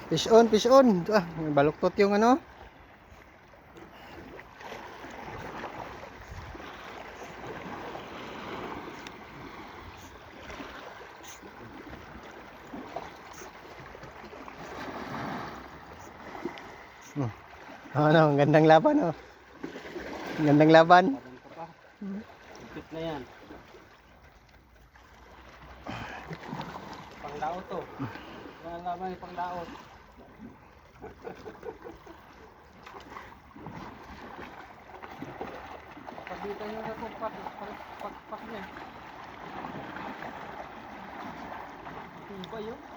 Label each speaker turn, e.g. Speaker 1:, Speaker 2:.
Speaker 1: Fish on, fish on. Ah, may baluktot yung ano. Hmm. Ano, ang gandang laban oh. Ang gandang laban.
Speaker 2: Laban ko pa. Ipit na yan. Pangdaot to. Yan laban yung pangdaot. Pagitan nyo na itong pagpak niya. Iba yun.